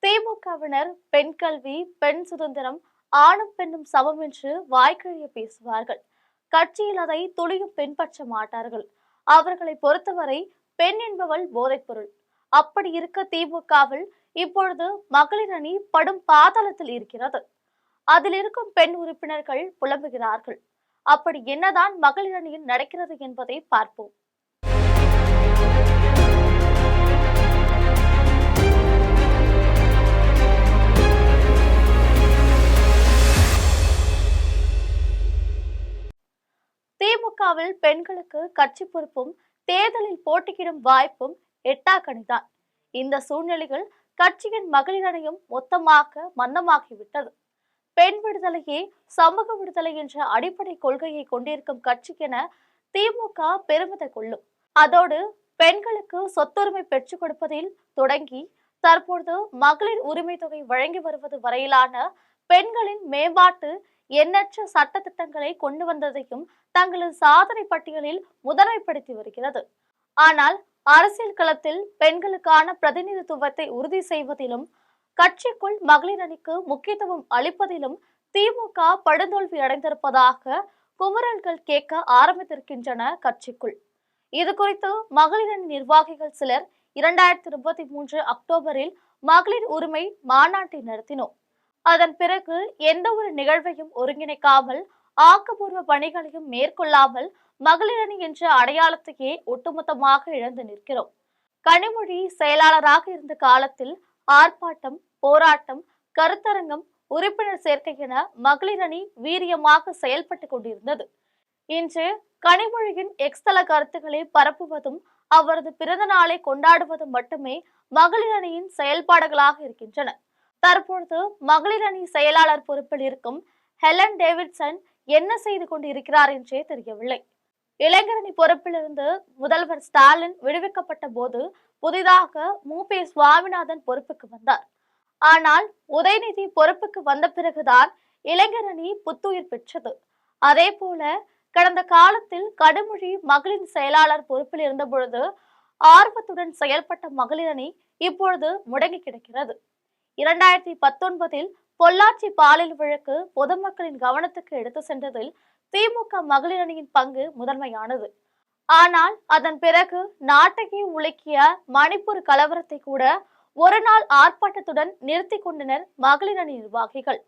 திமுகவினர் பெண் கல்வி, பெண் சுதந்திரம், ஆணும் பெண்ணும் சமம் என்று வாய்க்கிழிய பேசுவார்கள். கட்சியில் அதை துளியும் பின்பற்ற மாட்டார்கள். அவர்களை பொறுத்தவரை பெண் என்பவள் போதைப்பொருள். அப்படி இருக்க திமுகவில் இப்பொழுது மகளிர் அணி படும் பாதாளத்தில் இருக்கிறது. அதில் இருக்கும் பெண் உறுப்பினர்கள் புலம்புகிறார்கள். அப்படி என்னதான் மகளிர் அணியில் நடக்கிறது என்பதை பார்ப்போம். திமுகவில் பெண்களுக்கு கட்சி பொறுப்பும் தேர்தலில் போட்டியிடும் வாய்ப்பும் எட்டாக்கணிதான். இந்த சூழ்நிலையில் கட்சியின் மகளிர் அணியும் மொத்தமாக மந்தமாகிவிட்டது. பெண் விடுதலையே சமூக விடுதலை என்ற அடிப்படை கொள்கையை கொண்டிருக்கும் கட்சி என திமுக பெருமிதம் கொள்ளும். அதோடு பெண்களுக்கு சொத்துரிமை பெற்றுக் கொடுப்பதில் தொடங்கி தற்போது மகளிர் உரிமை தொகை வழங்கி வருவது வரையிலான பெண்களின் மேம்பாட்டு எண்ணற்ற சட்ட திட்டங்களை கொண்டு வந்ததையும் தங்களது சாதனை பட்டியலில் முதன்மைப்படுத்தி வருகிறது. ஆனால் அரசியல் களத்தில் பெண்களுக்கான பிரதிநிதித்துவத்தை உறுதி செய்வதிலும் கட்சிக்குள் மகளிர் அணிக்கு முக்கியத்துவம் அளிப்பதிலும் திமுக படுதோல்வி அடைந்திருப்பதாக குமுறல்கள் கேட்க ஆரம்பித்திருக்கின்றன கட்சிக்குள். இது குறித்து மகளிர் அணி நிர்வாகிகள் சிலர் 2023 அக்டோபரில் மகளிர் உரிமை மாநாட்டை நடத்தினோம். அதன் பிறகு எந்த ஒரு நிகழ்வையும் ஒருங்கிணைக்காமல் ஆக்கப்பூர்வ பணிகளையும் மேற்கொள்ளாமல் மகளிர் அணி என்ற அடையாளத்தையே ஒட்டுமொத்தமாக இழந்து நிற்கிறோம். கனிமொழி செயலாளராக இருந்த காலத்தில் ஆர்ப்பாட்டம், போராட்டம், கருத்தரங்கம், உறுப்பினர் சேர்க்கை என மகளிர் அணி வீரியமாக செயல்பட்டு கொண்டிருந்தது. இன்று கனிமொழியின் எக்ஸ்தல கருத்துக்களை பரப்புவதும் அவரது பிறந்த நாளை கொண்டாடுவதும் மட்டுமே மகளிர் அணியின் செயல்பாடுகளாக இருக்கின்றன. தற்பொழுது மகளிர் அணி செயலாளர் பொறுப்பில் இருக்கும் ஹெலன் டேவிட்சன் என்ன செய்து கொண்டு இருக்கிறார் என்றே தெரியவில்லை. இளைஞரணி பொறுப்பிலிருந்து முதல்வர் ஸ்டாலின் விடுவிக்கப்பட்ட போது புதிதாக மு.பி. சுவாமிநாதன் பொறுப்புக்கு வந்தார். ஆனால் உதயநிதி பொறுப்புக்கு வந்த பிறகுதான் இளைஞரணி புத்துயிர் பெற்றது. அதே போல கடந்த காலத்தில் கனிமொழி மகளிர் செயலாளர் பொறுப்பில் இருந்த பொழுது ஆர்வத்துடன் செயல்பட்ட மகளிர் அணி இப்பொழுது முடங்கி கிடக்கிறது. 2019 பொள்ளாச்சி பாலியல் வழக்கு பொதுமக்களின் கவனத்துக்கு எடுத்து சென்றதில் திமுக மகளிர் அணியின் பங்கு முதன்மையானது. ஆனால் அதன் பிறகு நாட்டையே உலுக்கிய மணிப்பூர் கலவரத்தை கூட ஒரு நாள் ஆர்ப்பாட்டத்துடன் நிறுத்தி கொண்டனர் மகளிர் அணி நிர்வாகிகள்.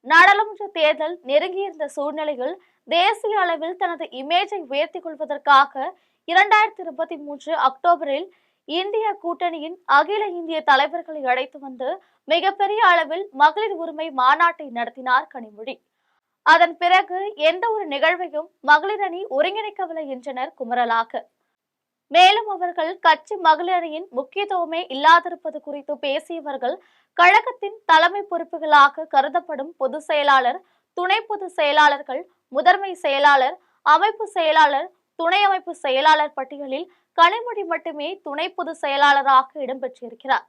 நாடாளுமன்ற தேர்தல் நெருங்கியிருந்த சூழ்நிலையில் தேசிய அளவில் தனது இமேஜை உயர்த்திக் கொள்வதற்காக 2023 அக்டோபரில் இந்திய கூட்டணியின் அகில இந்திய தலைவர்களை அழைத்து வந்து மிகப்பெரிய அளவில் மகளிர் உரிமை மாநாட்டை நடத்தினார் கனிமொழி. அதன் பிறகு எந்த ஒரு நிகழ்வையும் மகளிர் அணி ஒருங்கிணைக்கவில்லை என்றனர் குமரலாக. மேலும் அவர்கள் கட்சி மகளிர் அணியின் முக்கியத்துவமே இல்லாதிருப்பது குறித்து பேசியவர்கள் கழகத்தின் தலைமை பொறுப்புகளாக கருதப்படும் பொதுச் செயலாளர், துணை பொதுச் செயலாளர்கள், முதன்மை செயலாளர், அமைப்பு செயலாளர், துணை அமைப்பு செயலாளர் பட்டியலில் கனிமொழி மட்டுமே துணை பொதுச் செயலாளராக இடம்பெற்றிருக்கிறார்.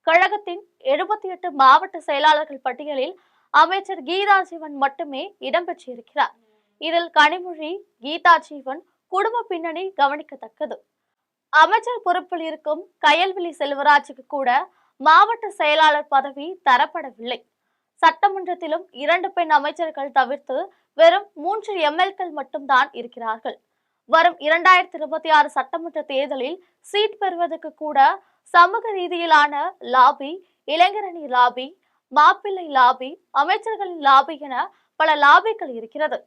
கழகத்தின் 78 மாவட்ட செயலாளர்கள் பட்டியலில் அமைச்சர் கீதா ஜீவன் மட்டுமே இடம்பெற்றிருக்கிறார். இதில் கனிமொழி, கீதா ஜீவன் குடும்ப பின்னணி கவனிக்கத்தக்கது. அமைச்சர் பொறுப்பில் இருக்கும் கயல்விழி செல்வராஜுக்கு கூட மாவட்ட செயலாளர் பதவி தரப்படவில்லை. சட்டமன்றத்திலும் 2 பெண் அமைச்சர்கள் தவிர்த்து வெறும் 3 எம்எல்ஏக்கள் மட்டும்தான் இருக்கிறார்கள். வரும் 2026 சட்டமன்ற தேர்தலில் சீட் பெறுவதற்கு கூட சமூக ரீதியிலான லாபி, இளைஞரணி லாபி, மாப்பிள்ளை லாபி, அமைச்சர்களின் லாபி என பல லாபிகள் இருக்கிறது.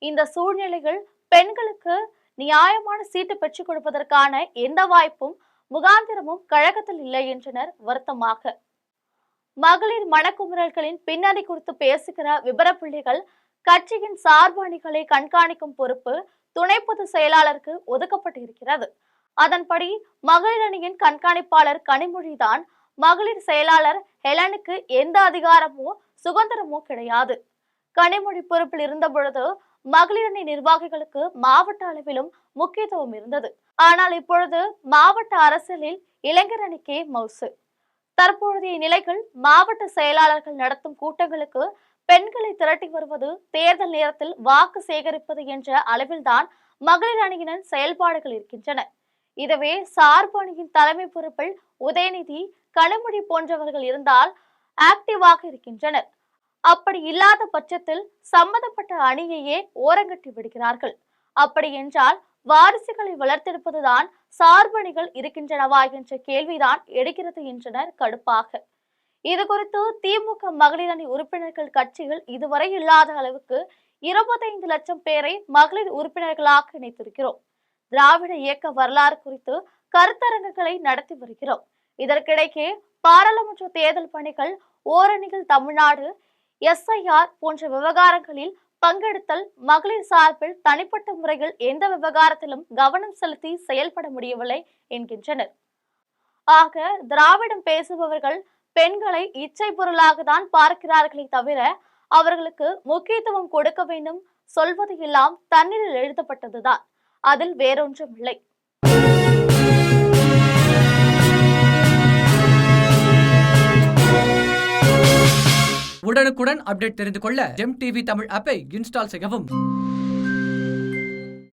இந்த சூழ்நிலையில் பெண்களுக்கு நியாயமான சீட்டு பெற்றுக் கொடுப்பதற்கான எந்த வாய்ப்பும் முகாந்திரமும் கழகத்தில் இல்லை என்றனர் வருத்தமாக. மகளிர் மனக்குமுறல்களின் பின்னணி குறித்து பேசுகிற விபரப்புள்ளிகள் கட்சியின் சார்பு அணிகளை கண்காணிக்கும் பொறுப்பு துணை பொதுச் செயலாளருக்கு ஒதுக்கப்பட்டிருக்கிறது. அதன்படி மகளிர் அணியின் கண்காணிப்பாளர் கனிமொழிதான். மகளிர் செயலாளர் ஹெலனுக்கு எந்த அதிகாரமோ சுதந்திரமோ கிடையாது. கனிமொழி பொறுப்பில் இருந்த பொழுது மகளிர் அணி நிர்வாகிகளுக்கு மாவட்ட அளவிலும் முக்கியத்துவம் இருந்தது. ஆனால் இப்பொழுது மாவட்ட அரசியலில் இளைஞர் அணிக்கே மவுசு. தற்பொழுதைய நிலைகள் மாவட்ட செயலாளர்கள் நடத்தும் கூட்டங்களுக்கு பெண்களை திரட்டி வருவது, தேர்தல் நேரத்தில் வாக்கு சேகரிப்பது என்ற அளவில்தான் மகளிர் அணியினர் செயல்பாடுகள் இருக்கின்றன. இதுவே சார்பு அணியின் தலைமை பொறுப்பில் உதயநிதி, கனிமொழி போன்றவர்கள் இருந்தால் ஆக்டிவாக இருக்கின்றனர். அப்படி இல்லாத பட்சத்தில் சம்பந்தப்பட்ட அணியையே ஓரங்கட்டி விடுகிறார்கள். அப்படி என்றால் வாரிசுகளை வளர்த்தெடுப்பதுதான் சார்பணிகள் இருக்கின்றனவா என்ற கேள்விதான் எடுக்கிறது என்றனர் கடுப்பாக. இது குறித்து திமுக மகளிர் அணி உறுப்பினர்கள் கட்சிகள் இதுவரை இல்லாத அளவுக்கு 25 லட்சம் பேரை மகளிர் உறுப்பினர்களாக இணைத்திருக்கிறோம். திராவிட இயக்க வரலாறு குறித்து கருத்தரங்குகளை நடத்தி வருகிறோம். இதற்கிடையே பாராளுமன்ற தேர்தல் பணிகள், ஓரணிகள் தமிழ்நாடு, எஸ்ஐஆர் போன்ற விவகாரங்களில் பங்கெடுத்தல், மகளிர் சார்பில் தனிப்பட்ட முறையில் எந்த விவகாரத்திலும் கவனம் செலுத்தி செயல்பட முடியவில்லை என்கின்றனர். ஆக திராவிடம் பேசுபவர்கள் பெண்களை இச்சை பொருளாக தான் பார்க்கிறார்களே தவிர அவர்களுக்கு முக்கியத்துவம் கொடுக்க வேண்டும் சொல்வது எல்லாம் தண்ணீரில் எழுதப்பட்டதுதான். அதில் வேறொன்றும் இல்லை. உடனுக்குடன் அப்டேட் தெரிந்து கொள்ள ஜெம் டிவி தமிழ் ஆப்பை இன்ஸ்டால் செய்யவும்.